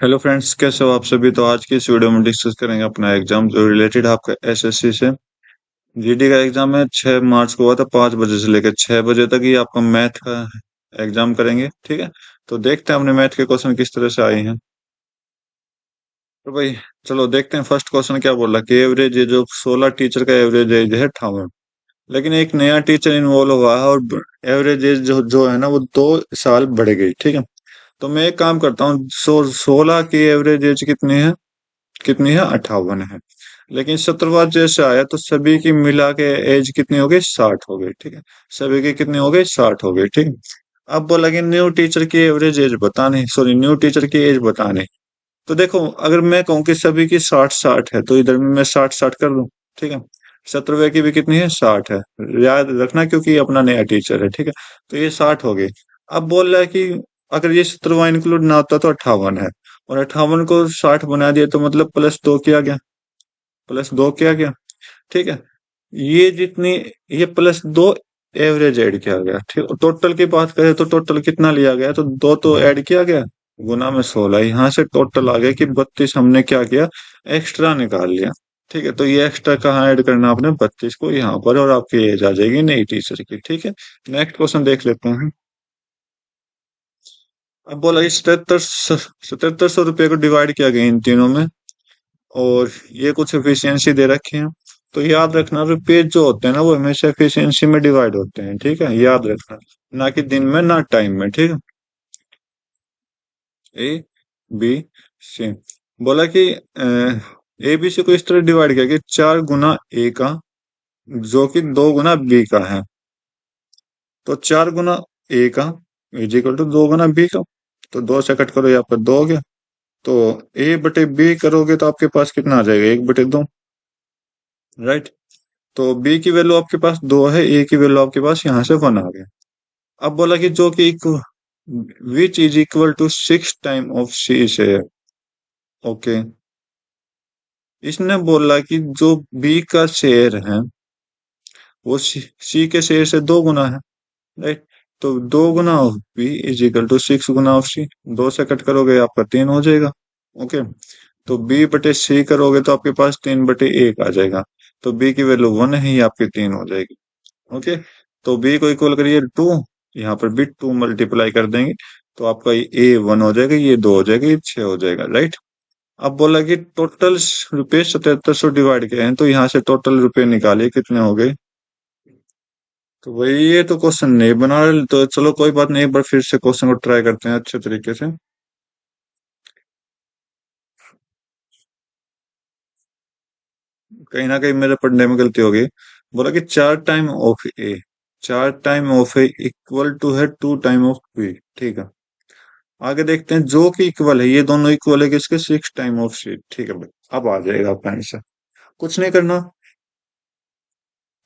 Hello friends, कैसे हो आप सभी। तो आज की इस वीडियो में डिस्कस करेंगे अपना एग्जाम जो रिलेटेड आपका एसएससी से। जीडी का एग्जाम है 6 मार्च को हुआ था, 5 बजे से लेकर 6 बजे तक ही आपका मैथ का एग्जाम करेंगे। ठीक है, तो देखते हैं अपने मैथ के क्वेश्चन किस तरह से आए हैं। तो भाई चलो देखते हैं, फर्स्ट क्वेश्चन क्या बोल रहा है कि एवरेज एज ऑफ 16 टीचर का एवरेज एज है 58। लेकिन एक नया टीचर इन्वॉल्व हुआ है और एवरेज एज जो है ना वो 2 साल बढ़ गई। ठीक है, तो मैं एक काम करता हूँ, 16 की एवरेज एज कितनी है 58 है। लेकिन 17वां जैसे आया तो सभी की मिला के एज कितनी हो गई 60 हो गई। ठीक है, सभी की कितनी हो गई 60 हो गई। ठीक है, अब बोला कि न्यू टीचर की एवरेज एज बतानी, सॉरी न्यू टीचर की एज बतानी। तो देखो, अगर मैं कहूँ कि सभी की 60 60 है तो इधर में मैं 60 60 कर लूँ। ठीक है, 17वें की भी कितनी है 60 है, याद रखना क्योंकि ये अपना नया टीचर है। ठीक है, तो ये 60 हो गई। अब बोल रहा है कि अगर ये 17वां इंक्लूड ना होता तो 58 है, और 58 को 60 बना दिया तो मतलब +2 किया गया, +2 किया गया। ठीक है, ये जितनी, ये +2 एवरेज ऐड किया गया। ठीक, टोटल की बात करें तो टोटल कितना लिया गया, तो 2 तो ऐड किया गया, गुना में 16, यहाँ से टोटल आ गया कि 32 हमने क्या किया, एक्स्ट्रा निकाल लिया। ठीक है, तो ये एक्स्ट्रा कहाँ ऐड करना आपने, 32 को यहाँ पर, और आपकी एज आ जाएगी नई टीचर की। ठीक है, नेक्स्ट क्वेश्चन देख लेते हैं। अब बोला कि 7700 रुपये को डिवाइड किया गया इन तीनों में, और ये कुछ एफिशिएंसी दे रखे हैं। तो याद रखना, रुपये जो होते हैं ना वो हमेशा एफिशिएंसी में डिवाइड होते हैं। ठीक है, याद रखना, ना कि दिन में ना टाइम में। ठीक है, ए बी सी, बोला कि ए बी सी को इस तरह डिवाइड किया कि 4 गुना ए का जो कि 2 गुना बी का है। तो 4 गुना ए का इज इक्वल टू 2 गुना बी का। तो 2 से कट करो, यहाँ पर 2 हो गया। तो ए बटे बी करोगे तो आपके पास कितना आ जाएगा, 1/2। राइट, तो बी की वैल्यू आपके पास 2 है, ए की वैल्यू आपके पास यहाँ से 1 आ गया। अब बोला कि जो कि which is equal to 6 time of C से। ओके, इसने बोला कि जो बी का शेयर है वो सी के शेयर से 2 गुना है। राइट, तो 2 गुना of B is equal to 6 गुना ऑफ सी। 2 से कट करोगे आपका 3 हो जाएगा। ओके, तो बी बटे सी करोगे तो आपके पास 3/1 आ जाएगा। तो बी की वैल्यू 1 है, ये आपकी 3 हो जाएगी। ओके, तो बी को इक्वल करिए 2, यहाँ पर भी 2 मल्टीप्लाई कर देंगे तो आपका ये 1 हो जाएगा, ये 2 हो जाएगा, ये 6 हो जाएगा। राइट, अब बोला कि टोटल रुपए 7700 डिवाइड किए हैं, तो यहाँ से टोटल रुपए निकालिए कितने हो गए। तो वही, ये तो क्वेश्चन नहीं बना रहे, तो चलो कोई बात नहीं, एक बार फिर से क्वेश्चन को ट्राई करते हैं अच्छे तरीके से। कहीं ना कहीं मेरे पढ़ने में गलती हो गई। बोला कि 4 time of a, 4 time of a equal to है 2 टाइम ऑफ बी। ठीक है, आगे देखते हैं, जो कि इक्वल है, ये दोनों इक्वल है किसके, 6 टाइम ऑफ सी। ठीक है भाई, अब आ जाएगा आपका आंसर। कुछ नहीं करना,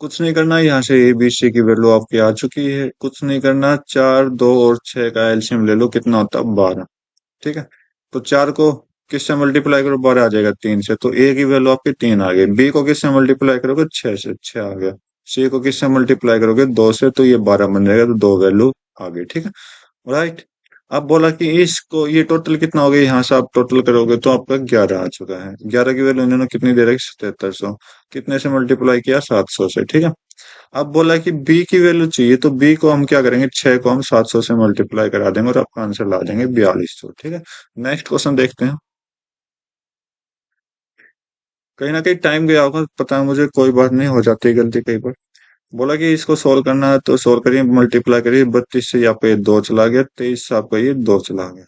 कुछ नहीं करना, यहाँ से ए बी सी की वैल्यू आपकी आ चुकी है। कुछ नहीं करना, 4 2 और 6 का एलसीएम ले लो, कितना होता है 12। ठीक है, तो 4 को किससे मल्टीप्लाई करो, 12 आ जाएगा 3 से, तो ए की वैल्यू आपकी 3 आ गई। बी को किससे मल्टीप्लाई करोगे, 6 से, 6 आ गया। सी को किससे मल्टीप्लाई करोगे, 2 से, तो ये 12 बन जाएगा, तो 2 वैल्यू आ गई। ठीक है, राइट। अब बोला कि इसको, ये टोटल कितना हो गया, यहाँ से आप टोटल करोगे तो आपका 11 आ चुका है। 11 की वैल्यू इन्होंने कितनी दे रखी, 7700, कितने से मल्टीप्लाई किया, 700 से। ठीक है, अब बोला कि बी की वैल्यू चाहिए, तो बी को हम क्या करेंगे, 6 को हम 700 से मल्टीप्लाई करा देंगे और आपका आंसर ला देंगे 4200। ठीक है, नेक्स्ट क्वेश्चन देखते हैं। कहीं ना कहीं टाइम गया होगा, पता है मुझे, कोई बात नहीं, हो जाती है गलती कई बार। बोला कि इसको सोल्व करना है तो सोल्व करिए, मल्टीप्लाई करिए, 32 से आपका ये 2 चला गया, 23 से आपका ये 2 चला गया,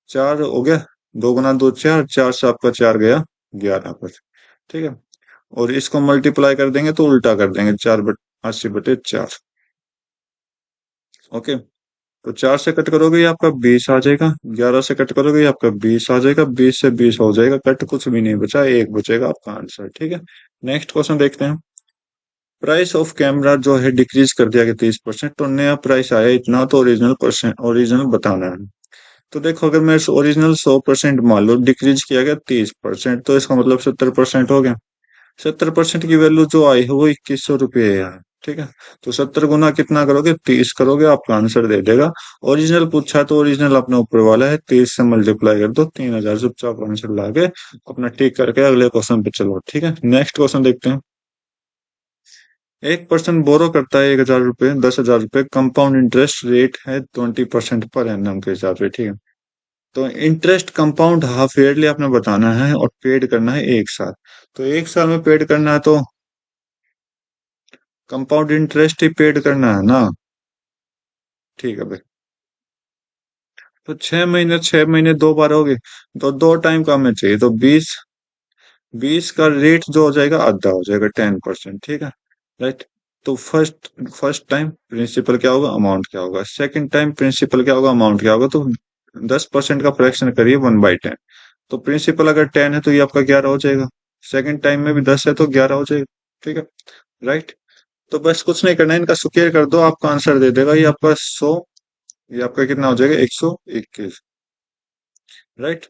4 हो गया, 2 गुना 2 4, 4 से आपका 4 गया 11 पर। ठीक है, और इसको मल्टीप्लाई कर देंगे तो उल्टा कर देंगे, 4/80/4। ओके, तो 4 से कट करोगे ये आपका 20 आ जाएगा, 11 से कट करोगे ये आपका 20 आ जाएगा, 20 से 20 हो जाएगा कट, कुछ भी नहीं बचा, एक बचेगा आपका आंसर। ठीक है, नेक्स्ट क्वेश्चन देखते हैं। प्राइस ऑफ कैमरा जो है डिक्रीज कर दिया गया 30%, तो नया प्राइस आया इतना, तो ओरिजिनल बताना है। तो देखो, अगर मैं ओरिजिनल 100% मान लो, डिक्रीज किया गया 30%, तो इसका मतलब 70% हो गया। 70% की वैल्यू जो आई है वो 2100 रुपये है। ठीक है। तो 70 गुना कितना करोगे, 30 करोगे, आपका आंसर दे देगा। ओरिजिनल पूछा है तो ओरिजिनल अपने ऊपर वाला है, 30 से मल्टीप्लाई कर दो, 3000 चुपचाप आंसर लाके अपना टिक करके अगले क्वेश्चन पे चलो। ठीक है, नेक्स्ट क्वेश्चन देखते हैं। एक पर्सन बोरो करता है 1000 रुपये, 10,000 रुपये, कंपाउंड इंटरेस्ट रेट है 20% पर एनम के हिसाब से। ठीक है, तो इंटरेस्ट कंपाउंड हाफ ईयरली आपने बताना है और पेड करना है 1 साल। तो 1 साल में पेड करना है तो कंपाउंड इंटरेस्ट ही पेड करना है ना। ठीक है भाई। तो 6 महीने, 6 महीने 2 बार हो गए, तो 2 टाइम का हमें चाहिए, तो 20 का रेट जो हो जाएगा आधा हो जाएगा, 10%। ठीक है, राइट। तो फर्स्ट फर्स्ट टाइम प्रिंसिपल क्या होगा, अमाउंट क्या होगा, सेकंड टाइम प्रिंसिपल क्या होगा, अमाउंट क्या होगा, तो 10% का फ्रैक्शन करिए 1/10। तो प्रिंसिपल अगर 10 है तो ये आपका 11 हो जाएगा, सेकंड टाइम में भी 10 है तो 11 हो जाएगा। ठीक है, राइट। तो बस कुछ नहीं करना है, इनका स्क्वायर कर दो, आपका आंसर दे देगा ये आपका 100। ये आपका कितना हो जाएगा, 121। राइट।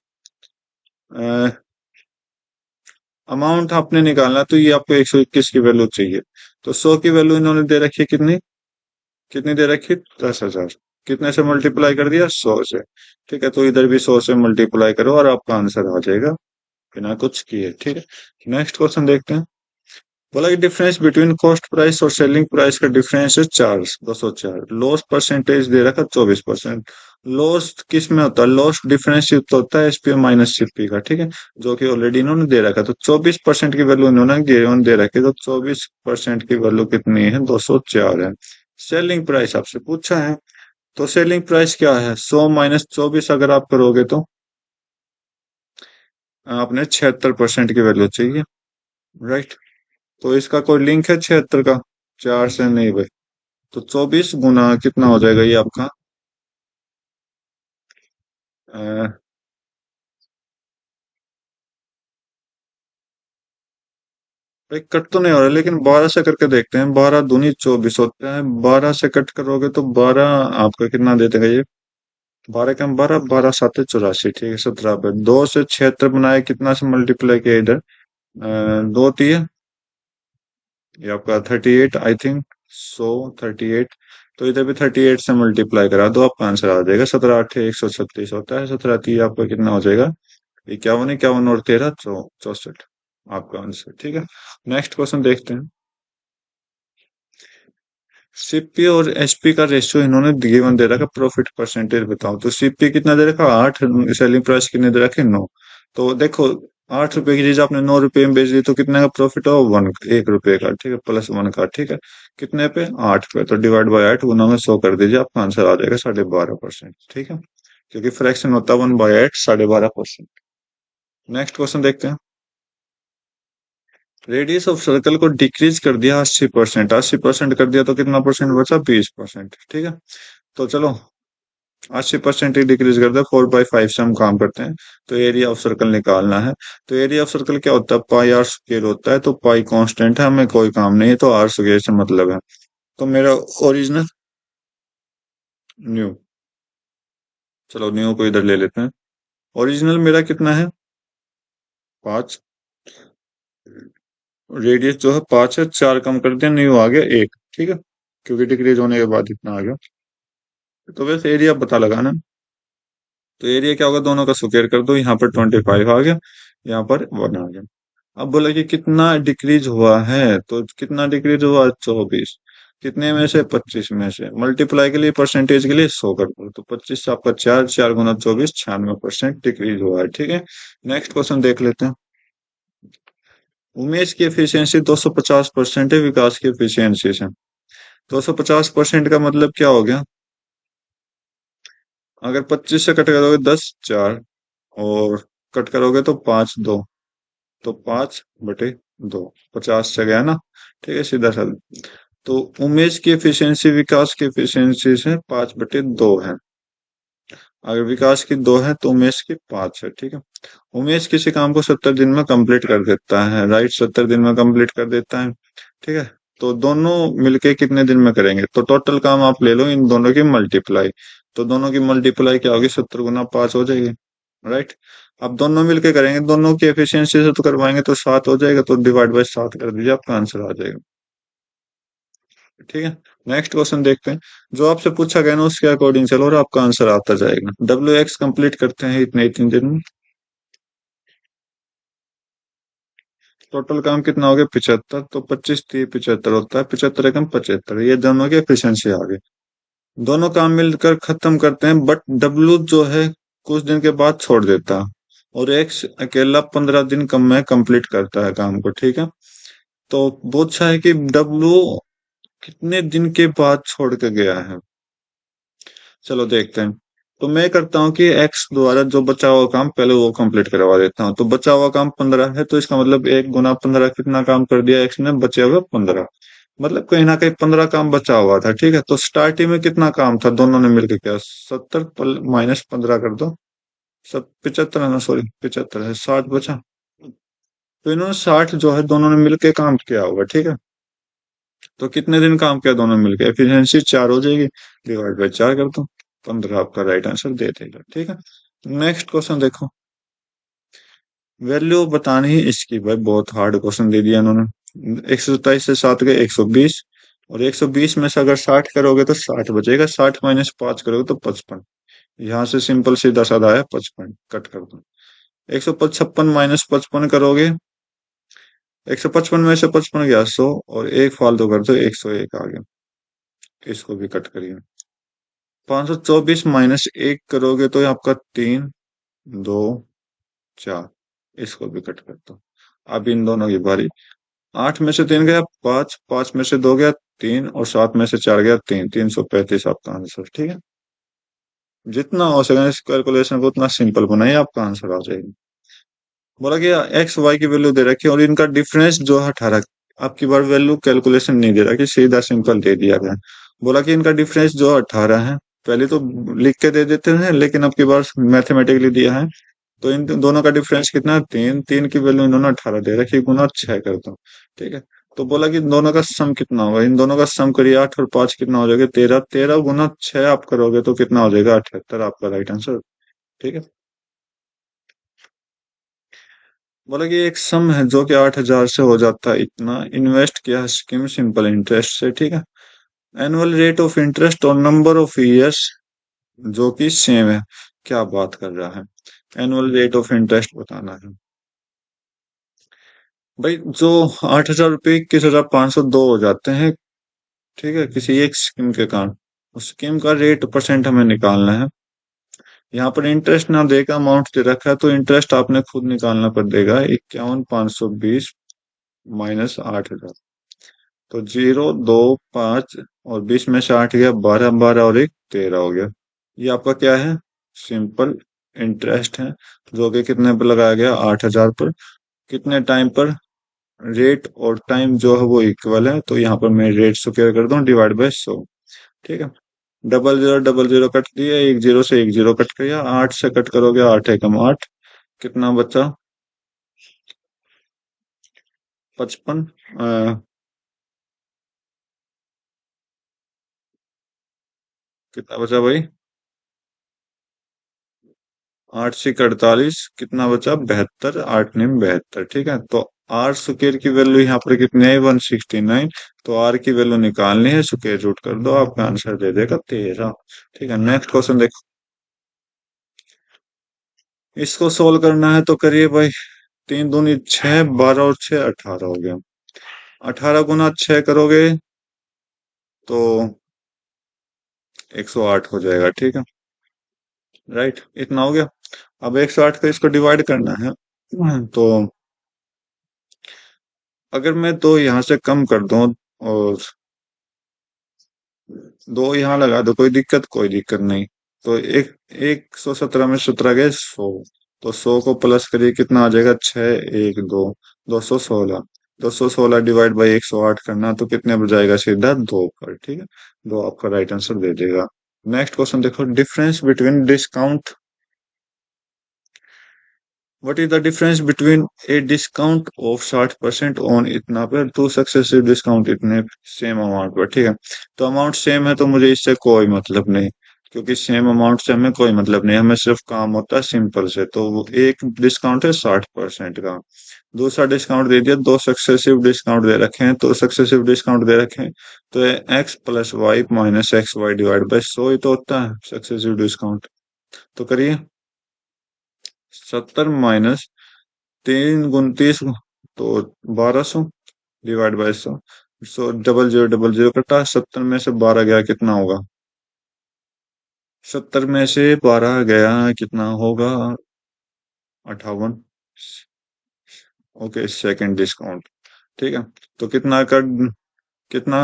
अमाउंट आपने निकालना, तो ये आपको 121 की वैल्यू चाहिए। तो 100 की वैल्यू इन्होंने दे रखी है कितनी, कितनी दे रखी है, 10,000। कितने से मल्टीप्लाई कर दिया, 100 से। ठीक है, तो इधर भी 100 से मल्टीप्लाई करो और आपका आंसर आ जाएगा बिना कुछ किए। ठीक है, नेक्स्ट क्वेश्चन देखते हैं। बोला कि डिफरेंस बिटवीन कॉस्ट प्राइस और सेलिंग प्राइस का डिफरेंस है 204। लॉस परसेंटेज दे रखा 24%। लॉस किस में होता है, लॉस डिफरेंस युक्त होता है एसपी माइनस सीपी का। ठीक है, जो कि ऑलरेडी इन्होंने दे रखा, तो 24% की वैल्यू इन्होंने दे रखी, तो 24% की वैल्यू कितनी है, 204 है। सेलिंग प्राइस आपसे पूछा है, तो सेलिंग प्राइस क्या है, 100 - 24 अगर आप करोगे तो आपने 76% की वैल्यू चाहिए। राइट। तो इसका कोई लिंक है 76 का, 4 से नहीं भाई। तो 24 गुना कितना हो जाएगा ये आपका, अ, भाई कट तो नहीं हो रहा, लेकिन 12 से करके देखते हैं। 12 दूनी 24 होता है, 12 से कट करोगे तो 12 आपका कितना दे देगा ये, 12 कम 12, 12 7 84। ठीक है, 17 पे 2 से 76 बनाए, कितना से मल्टीप्लाई किया इधर, 2 3, ये आपका 38 आई थिंक, 138। तो इधर भी 38 से मल्टीप्लाई करा दो, आपका आंसर आ जाएगा 17 8 136 होता है। 17 आपका कितना हो जाएगा, 51, 51 और 13 64, आपका आंसर। ठीक है, नेक्स्ट क्वेश्चन देखते हैं। सीपी और एचपी का रेशियो इन्होंने गिवन दे रखा, प्रॉफिट परसेंटेज बताओ। तो सीपी कितना दे रखा, 8, सेलिंग प्राइस कितने दे रखे, 9। तो देखो 8 रुपए की चीज आपने 9 रुपए में बेच दी, तो कितने का प्रॉफिट हो, 1 रुपए का। ठीक है, +1 का। ठीक है, कितने पे, 8 पे, तो डिवाइड बाय 8 गुना में 100 कर दीजिए, आपका आंसर आ जाएगा 12.5%। ठीक है, क्योंकि फ्रैक्शन होता है 1/8, 12.5%। नेक्स्ट क्वेश्चन देखते हैं। रेडियस ऑफ सर्कल को डिक्रीज कर दिया 80%, 80% कर दिया तो कितना परसेंट बचा, 20%। ठीक है, तो चलो 80% ही डिक्रीज कर दो, 4/5 से हम काम करते हैं। तो एरिया ऑफ सर्कल निकालना है। तो एरिया ऑफ सर्कल क्या होता है, पाई आर स्क्वायर होता है। तो पाई कांस्टेंट है, हमें कोई काम नहीं है, तो आर स्क्वायर से मतलब है। तो मेरा ओरिजिनल न्यू, चलो न्यू को इधर ले लेते हैं। ओरिजिनल मेरा कितना है, 5। रेडियस जो है 5 है, 4 कम कर दिया, न्यू आ गया 1। ठीक है, क्योंकि डिक्रीज होने के बाद इतना आ गया। तो वैसे एरिया पता लगाना, तो एरिया क्या होगा, दोनों का स्क्वायर कर दो, यहाँ पर 25 आ गया, यहाँ पर 1 आ गया। अब बोला कि कितना डिक्रीज हुआ है, तो कितना डिक्रीज हुआ, 24। कितने में से, 25 में से। मल्टीप्लाई के लिए, परसेंटेज के लिए 100 कर दो, तो 25 से आपका 4, 4 गुना 24, 96% डिक्रीज हुआ है। ठीक है, नेक्स्ट क्वेश्चन देख लेते हैं। उमेश की एफिशिएंसी 250% है, विकास की एफिशिएंसी से। 250% का मतलब क्या हो गया, अगर 25 से कट करोगे 10 4, और कट करोगे तो 5 2, तो 5/2, 50 से गया ना। ठीक है, सीधा सा। तो उमेश की एफिशिएंसी विकास की एफिशिएंसी से 5/2 है। अगर विकास की 2 है तो उमेश की 5 है। ठीक है, उमेश किसी काम को 70 दिन में कंप्लीट कर देता है, राइट, 70 दिन में कंप्लीट कर देता है। ठीक है, तो दोनों मिलके कितने दिन में करेंगे, तो टोटल काम आप ले लो इन दोनों की मल्टीप्लाई। तो दोनों की मल्टीप्लाई क्या होगी, 70 गुना 5 हो जाएगी। राइट, अब दोनों मिलके करेंगे, दोनों की एफिशिएंसी से तो करवाएंगे, तो 7 हो जाएगा, तो डिवाइड बाय 7 कर दीजिए, आपका आंसर आ जाएगा। ठीक है। नेक्स्ट क्वेश्चन देखते हैं। जो आपसे पूछा गया ना उसके अकॉर्डिंग चलो और आपका आंसर आता जाएगा। WX कंप्लीट करते हैं इतने इतने दिन में। टोटल काम कितना हो गया 75, तो 25 30 75 होता है, 75 एकम 75, ये दोनों की एफिशिएंसी आ गई। दोनों काम मिलकर खत्म करते हैं, बट डब्लू जो है कुछ दिन के बाद छोड़ देता है, और एक्स अकेला 15 दिन कम में कंप्लीट करता है काम को, ठीक है। तो पूछा है कि डब्लू कितने दिन के बाद छोड़ के गया है। चलो देखते हैं। तो मैं करता हूँ कि एक्स द्वारा जो बचा हुआ काम पहले वो कंप्लीट करवा देता हूँ। तो बचा हुआ काम 15 है, तो इसका मतलब 1 गुना 15 कितना काम कर दिया एक्स ने, बचे हुए 15। मतलब कहीं ना कहीं 15 काम बचा हुआ था, ठीक है। तो स्टार्टिंग में कितना काम था दोनों ने मिलकर किया, 70 माइनस 15 कर दो, सब 75 है ना, सॉरी 75 है, 60 बचा। तो इन्होंने 60 जो है दोनों ने मिलकर काम किया होगा, ठीक है। तो कितने दिन काम किया दोनों मिलकर, एफिशिएंसी 4 हो जाएगी, डिवाइड बाई 4 कर दो, 15 आपका राइट आंसर दे देगा, ठीक है। नेक्स्ट क्वेश्चन देखो। वैल्यू बतानी ही इसकी, भाई बहुत हार्ड क्वेश्चन दे दिया इन्होंने। 127 से 7 गए 120, और 120 में से अगर 60 करोगे तो 60 बचेगा, 60 माइनस 5 करोगे तो 55। यहाँ से सिंपल सीधा साधा है 55, कट कर दो। 155 माइनस 55 करोगे, 155 में से 55 गया 100, और एक फालतू कर दो 101 आ गया, इसको भी कट करिए। 524 माइनस 1 करोगे तो ये आपका 3 2 4, इसको भी कट कर दो। अब इन दोनों की बारी। 8 में से 3 गया 5, 5 में से 2 गया 3, और 7 में से 4 गया 3, 335 आपका आंसर, ठीक है। जितना हो सके इस कैलकुलेशन को उतना सिंपल बनाइए, आपका आंसर आ जाएगा। बोला कि एक्स वाई की वैल्यू दे रखी है और इनका डिफरेंस जो है 18। आपकी बार वैल्यू कैलकुलेशन नहीं दे रखी, सीधा सिंपल दे दिया गया। बोला कि इनका डिफरेंस जो 18 है, पहले तो लिख के दे देते हैं, लेकिन अब की बार मैथमेटिकली दिया है। तो इन दोनों का डिफरेंस कितना है 3, 3 की वैल्यू इन्होंने 18 दे रखी, गुना 6 कर दो, ठीक है। तो बोला कि दोनों का सम कितना होगा, इन दोनों का सम करिए, 8 और 5 कितना हो जाएगा 13, 13 गुना 6 आप करोगे तो कितना हो जाएगा 78, आपका राइट आंसर, ठीक है। बोला कि एक सम है जो कि 8,000 से हो जाता है इतना, इन्वेस्ट किया है स्कीम सिंपल इंटरेस्ट से, ठीक है। एनुअल रेट ऑफ इंटरेस्ट और नंबर ऑफ ईयर्स जो कि सेम है, क्या बात कर रहा है। एनुअल रेट ऑफ इंटरेस्ट बताना है भाई। जो 8,000 रुपये 21,502 हो जाते हैं, ठीक है, किसी एक स्कीम के कारण, उस स्कीम का रेट परसेंट हमें निकालना है। यहाँ पर इंटरेस्ट ना देगा, अमाउंट दे रखा है, तो इंटरेस्ट आपने खुद निकालना पड़ देगा। 51,520 माइनस 8,000, तो 0 2 5, और 20 में से 8 गया 12, 12 और एक 13 हो गया। ये आपका क्या है, सिंपल इंटरेस्ट है, जो कि कितने पर लगाया गया 8,000 पर, कितने टाइम पर, रेट और टाइम जो है वो इक्वल है, तो यहाँ पर मैं रेट स्क्वायर कर दूं डिवाइड बाय 100, ठीक है। डबल जीरो कट दिया, एक जीरो से एक जीरो कट किया, 8 से कट करोगे 8 एकम 8, कितना बचा 55, कितना बचा भाई, 8 से 48, कितना बचा 72, 8 9 72, ठीक है। तो आर स्क्वायर की वैल्यू यहाँ पर कितनी है 169, तो आर की वैल्यू निकालनी है, स्क्वायर रूट कर दो, आपका आंसर दे देगा 13, ठीक है। नेक्स्ट क्वेश्चन देखो। इसको सोल्व करना है तो करिए भाई। 3 दूनी 6, 12 और 6 18 हो गया। 18 गुना 6 करोगे तो 108 हो जाएगा, ठीक है। राइट, इतना हो गया। अब 108 का इसको डिवाइड करना है, तो अगर मैं दो यहाँ से कम कर दूं और दो यहाँ लगा दो, कोई दिक्कत नहीं। तो 117 में 17 गए 100, तो 100 को प्लस करिए, कितना आ जाएगा 6 1 2, 216, 216 डिवाइड बाई 108 करना, तो कितने पर जाएगा सीधा 2 पर, ठीक है। 2 आपका राइट आंसर दे देगा। नेक्स्ट क्वेश्चन देखो। Difference between discount, what is the difference between a discount of 60% on इतना पर, टू सक्सेसिव डिस्काउंट इतने सेम अमाउंट पर, ठीक है। तो अमाउंट सेम है तो मुझे इससे कोई मतलब नहीं, क्योंकि सेम अमाउंट से हमें कोई मतलब नहीं, हमें सिर्फ काम होता है सिंपल से। तो वो एक डिस्काउंट है 60% का, दूसरा डिस्काउंट दे दिया, दो सक्सेसिव डिस्काउंट दे रखे हैं, तो सक्सेसिव डिस्काउंट दे रखे हैं तो x plus y minus x y divide by 100 ही तो होता है सक्सेसिव डिस्काउंट। तो करिए, 70 - 3 × 30 तो 1200 डिवाइड बाई 100। 0000 कटा, 70 में से 12 गया कितना होगा? 70 में से 12 गया कितना होगा? 58। Okay, second discount. ठीक है, तो कितना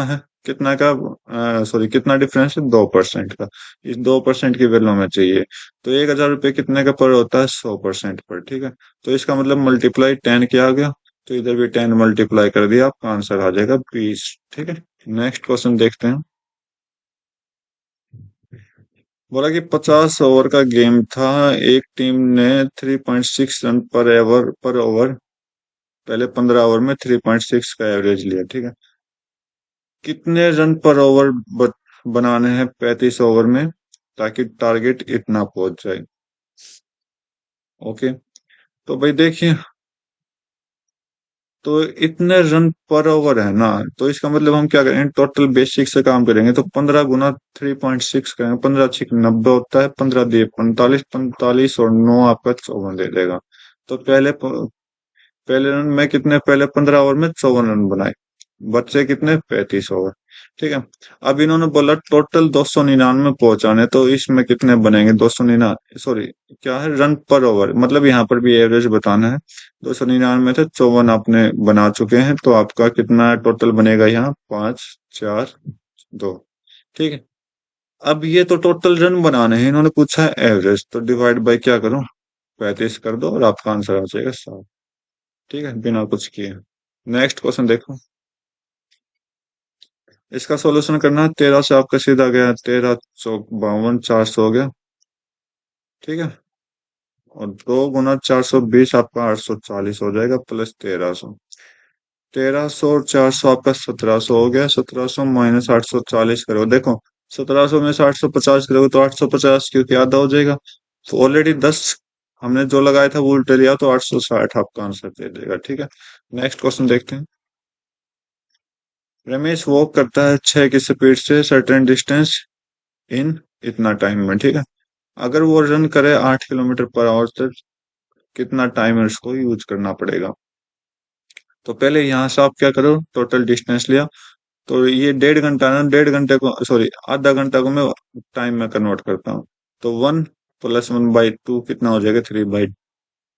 है, कितना का, सॉरी कितना डिफरेंस है? 2% का। इस 2% की वैल्यू हमें चाहिए। तो 1000 रुपये कितने का पर होता है? 100% पर। ठीक है, तो इसका मतलब मल्टीप्लाई 10 किया आ गया, तो इधर भी 10 मल्टीप्लाई कर दिया, आपका आंसर आ जाएगा 20। ठीक है, नेक्स्ट क्वेश्चन देखते हैं। बोला कि 50 ओवर का गेम था, एक टीम ने 3.6 रन पर ओवर पहले 15 ओवर में 3.6 का एवरेज लिया। ठीक है, कितने रन पर ओवर बनाने हैं 35 ओवर में ताकि टारगेट इतना पहुंच जाए? ओके, तो भाई देखिए, तो इतने रन पर ओवर है ना, तो इसका मतलब हम क्या करेंगे, टोटल बेसिक से काम करेंगे, तो 15 गुना 3.6 करेंगे, 15 छिक 90 होता है, 15 दिए 45, 45 और 9 आपका 54 दे देगा। तो पहले रन में कितने, पहले 15 ओवर में 54 रन बनाए, बच्चे कितने, 35 ओवर। ठीक है, अब इन्होंने बोला टोटल 299 पहुंचाने, तो इसमें कितने बनेंगे? 299, सॉरी क्या है, रन पर ओवर, मतलब यहाँ पर भी एवरेज बताना है। 299 में थे 54 आपने बना चुके हैं, तो आपका कितना टोटल बनेगा यहाँ? 5, 4, 2। ठीक है, अब ये तो टोटल रन बनाने हैं, इन्होंने पूछा है एवरेज, तो डिवाइड बाई क्या करो, 35 कर दो और आपका आंसर आ जाएगा 7। ठीक है, बिना कुछ किए। नेक्स्ट क्वेश्चन देखो, इसका सॉल्यूशन करना है। 13 से आपका सीधा गया, 13 × 52 400 हो गया। ठीक है, और 2 × 420 आपका 840 हो जाएगा, प्लस 1300। 1300 और 400 आपका 1700 हो गया, 1700 माइनस 840 करो, देखो 1700 में से 850 करोगे तो 850 क्योंकि आधा हो जाएगा। तो ऑलरेडी 10 हमने जो लगाया था वो उल्टे लिया, तो 860 आपका आंसर दे देगा। ठीक है, नेक्स्ट क्वेश्चन देखते हैं। रमेश वॉक करता है 6 की स्पीड से सर्टेन डिस्टेंस इन इतना टाइम में। ठीक है, अगर वो रन करे 8 किलोमीटर पर आवर तक, कितना टाइम उसको यूज करना पड़ेगा? तो पहले यहाँ से आप क्या करो, टोटल डिस्टेंस लिया, तो ये 1.5 घंटा ना, 1.5 घंटे को, सॉरी आधा घंटा को मैं टाइम में कन्वर्ट करता हूँ, तो 1 + 1/2 कितना हो जाएगा? 3/2।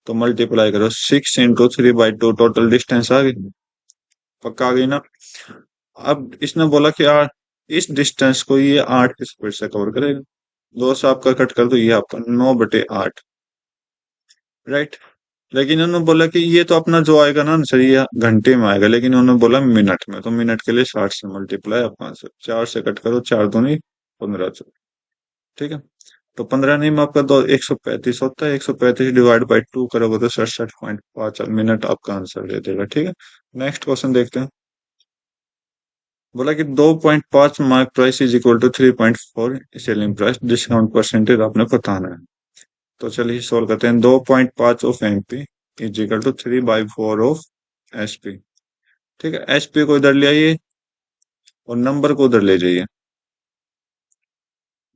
तो मल्टीप्लाई करो, 6 × 3/2 टोटल डिस्टेंस आ गई, पक्का आ गई ना? अब इसने बोला कि इस डिस्टेंस को ये 8 की स्पीड से कवर करेगा, दो से आपका कट कर दो, ये आपका 9/8। राइट, लेकिन उन्होंने बोला कि ये तो अपना जो आएगा ना आंसर, ये घंटे में आएगा, लेकिन उन्होंने बोला मिनट में, तो मिनट के लिए 60 से मल्टीप्लाई, आपका आंसर 4 से कट करो, 4 दूनी 15। ठीक है, तो 15 नहीं में आपका 135 होता है, 135 डिवाइड बाई 2 करोगे तो 67.5 मिनट आपका आंसर दे देगा। ठीक है, नेक्स्ट क्वेश्चन देखते हैं। बोला कि 2.5 mark price is equal to 3.4 selling price, discount percentage आपने बताना है। तो चलिए सोल्व करते हैं। 2.5 of MP is equal to 3/4 of SP. ठीक है, एसपी को इधर ले आइए और नंबर को उधर ले जाइए,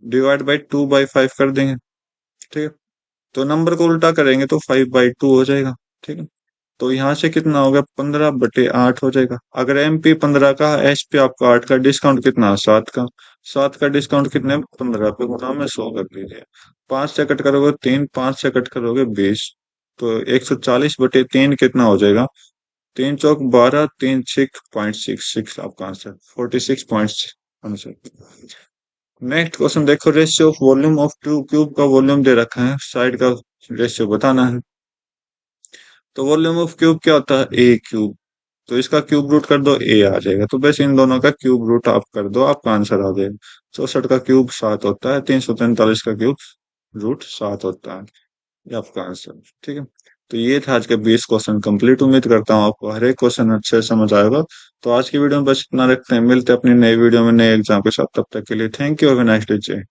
डिवाइड बाई 2/5 कर देंगे। ठीक है, तो नंबर को उल्टा करेंगे तो 5/2 हो जाएगा। ठीक है, तो यहाँ से कितना हो गया? 15/8 हो जाएगा। अगर एमपी 15 का, एसपी आपका 8 का, डिस्काउंट कितना? 7 का। 7 का डिस्काउंट कितने? 15 पे गुना में 100 कर दीजिए। 5 से कट करोगे 3, 5 से कट करोगे 20, तो 140/3 कितना हो जाएगा? 3×4 = 12, 3×6 = 0.66 आपका आंसर 46 आंसर। नेक्स्ट क्वेश्चन देखो, ratio of volume of cube का वॉल्यूम दे रखा है, साइड का रेशियो बताना है। तो वॉल्यूम ऑफ क्यूब क्या होता है? ए क्यूब, तो इसका क्यूब रूट कर दो, ए आ जाएगा, तो बस इन दोनों का क्यूब रूट आप कर दो, आपका आंसर आ जाएगा। 64 का क्यूब 7 होता है, 343 का क्यूब रूट 7 होता है, ये आपका आंसर। ठीक है, तो ये था आज के 20 क्वेश्चन कंप्लीट। उम्मीद करता हूँ आपको हर एक क्वेश्चन अच्छे से समझ आएगा। तो आज की वीडियो में बस इतना रखते हैं, मिलते हैं अपनी नई वीडियो में नए एग्जाम के साथ, तब तक के लिए thank you, have a nice day.